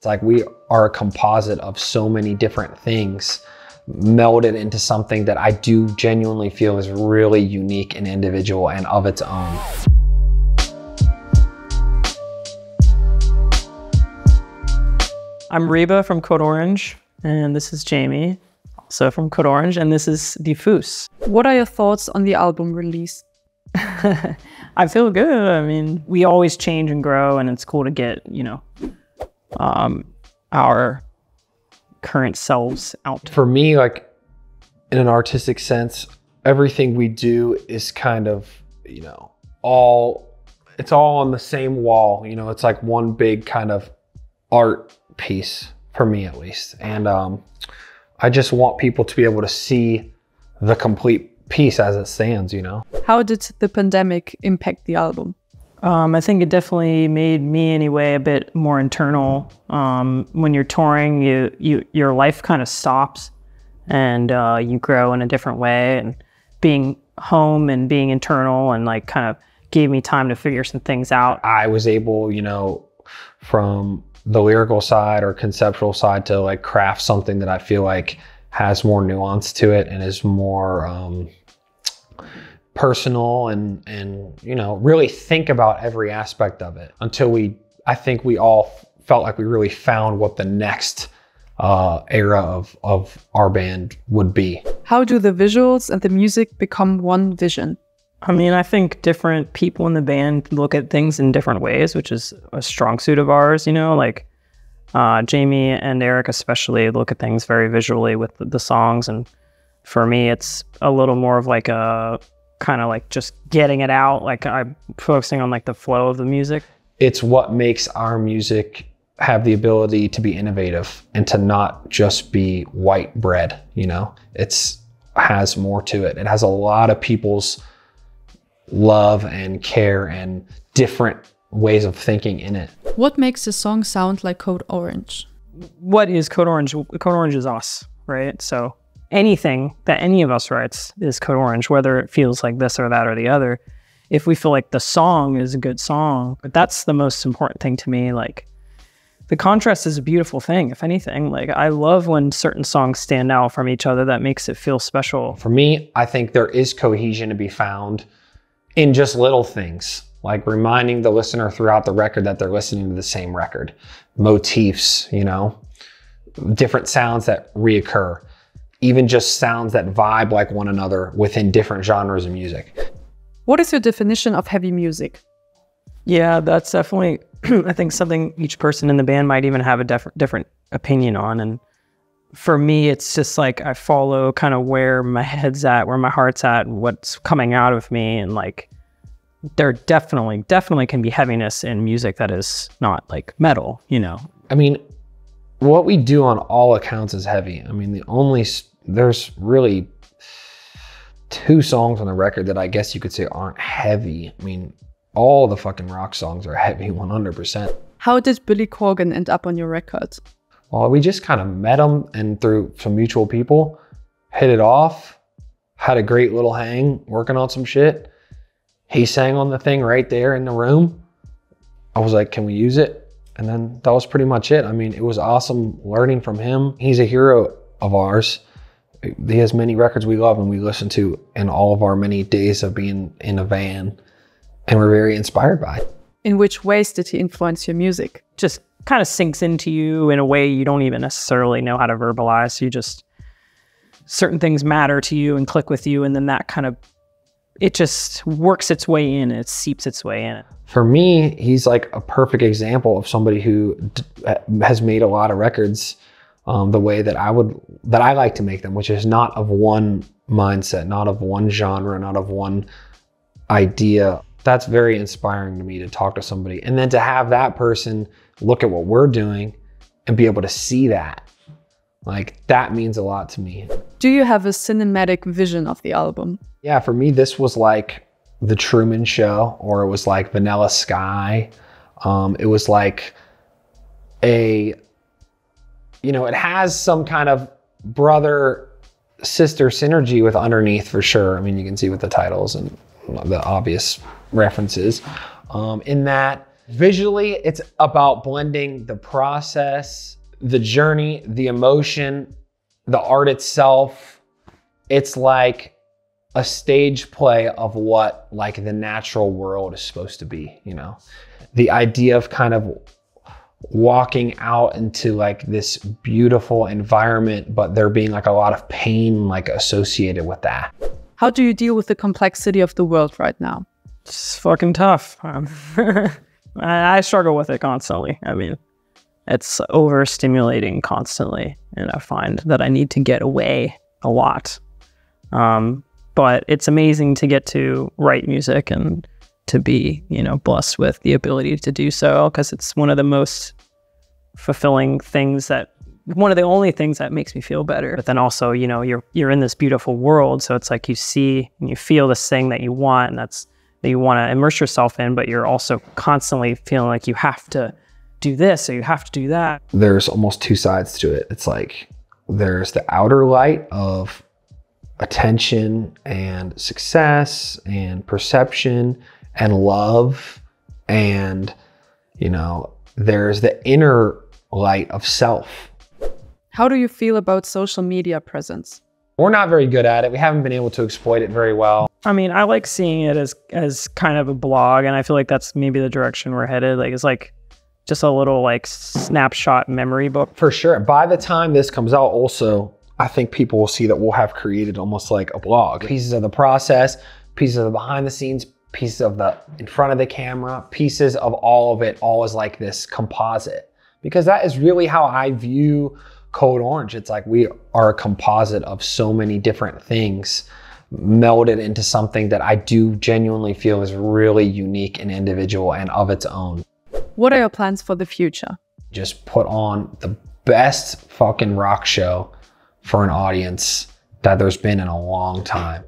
It's like we are a composite of so many different things melded into something that I do genuinely feel is really unique and individual and of its own. I'm Reba from Code Orange, and this is Jami, also from Code Orange, and this is DIFFUS. What are your thoughts on the album release? I feel good. I mean, we always change and grow, and it's cool to get, our current selves out. For me, like in an artistic sense, everything we do is kind of, it's all on the same wall. It's like one big kind of art piece for me, at least. And I just want people to be able to see the complete piece as it stands, How did the pandemic impact the album? I think it definitely made me, anyway, a bit more internal. When you're touring, your life kind of stops, and you grow in a different way. And being home and being internal and like kind of gave me time to figure some things out. I was able, from the lyrical side or conceptual side to like craft something that I feel like has more nuance to it and is more personal and really think about every aspect of it until I think we all felt like we really found what the next era of our band would be. How do the visuals and the music become one vision? I mean, I think different people in the band look at things in different ways, which is a strong suit of ours, like Jami and Eric especially look at things very visually with the songs. And for me, it's a little more of like a kind of like just getting it out. Like I'm focusing on like the flow of the music. It's what makes our music have the ability to be innovative and to not just be white bread, It's has more to it. It has a lot of people's love and care and different ways of thinking in it. What makes a song sound like Code Orange? What is Code Orange? Code Orange is us, right? So anything that any of us writes is Code Orange, whether it feels like this or that or the other. If we feel like the song is a good song, but that's the most important thing to me. Like the contrast is a beautiful thing, if anything. Like I love when certain songs stand out from each other. That makes it feel special. For me, I think there is cohesion to be found in just little things, like reminding the listener throughout the record that they're listening to the same record. Motifs, different sounds that reoccur, even just sounds that vibe like one another within different genres of music. What is your definition of heavy music? Yeah, that's definitely, I think, something each person in the band might even have a different opinion on. And for me, it's just like I follow kind of where my head's at, where my heart's at, and what's coming out of me. And like, there definitely can be heaviness in music that is not like metal, I mean, what we do on all accounts is heavy. I mean, there's really 2 songs on the record that I guess you could say aren't heavy. I mean, all the fucking rock songs are heavy, 100%. How did Billy Corgan end up on your record? Well, we just kind of met him and through some mutual people, hit it off, had a great little hang, working on some shit. He sang on the thing right there in the room. I was like, can we use it? And then that was pretty much it. I mean, it was awesome learning from him. He's a hero of ours. He has many records we love and we listen to in all of our many days of being in a van. And we're very inspired by it. In which ways did he influence your music? Just kind of sinks into you in a way you don't even necessarily know how to verbalize. You just, certain things matter to you and click with you, and then that kind of, it just works its way in, it seeps its way in. For me, he's like a perfect example of somebody who has made a lot of records the way that I like to make them, which is not of one mindset, not of one genre, not of one idea. That's very inspiring to me to talk to somebody. And then to have that person look at what we're doing and be able to see that. Like, that means a lot to me. Do you have a cinematic vision of the album? Yeah, for me, this was like The Truman Show, or it was like Vanilla Sky. It was like it has some kind of brother-sister synergy with Underneath for sure. I mean, you can see with the titles and the obvious references. In that Visually, it's about blending the process, the journey, the emotion, the art itself. It's like a stage play of what like the natural world is supposed to be, you know? The idea of kind of walking out into like this beautiful environment, but there being like a lot of pain like associated with that. How do you deal with the complexity of the world right now? It's fucking tough. I struggle with it constantly. I mean, it's overstimulating constantly, and I find that I need to get away a lot. But it's amazing to get to write music and to be, you know, blessed with the ability to do so, because it's one of the most fulfilling things one of the only things that makes me feel better. But then also, you know, you're in this beautiful world, so it's like you see and you feel this thing that you want, and that you want to immerse yourself in, but you're also constantly feeling like you have to do this or you have to do that. There's almost two sides to it. It's like there's the outer light of attention and success and perception and love, and you know, there's the inner light of self. How do you feel about social media presence? We're not very good at it. We haven't been able to exploit it very well. I mean, I like seeing it as kind of a blog, and I feel like that's maybe the direction we're headed. Like, it's like just a little like snapshot memory book. For sure. By the time this comes out also, I think people will see that we'll have created almost like a blog. Pieces of the process, pieces of the behind the scenes, pieces of the in front of the camera, pieces of all of it, all is like this composite. Because that is really how I view Code Orange. It's like we are a composite of so many different things melded into something that I do genuinely feel is really unique and individual and of its own. What are your plans for the future? Just put on the best fucking rock show for an audience that there's been in a long time.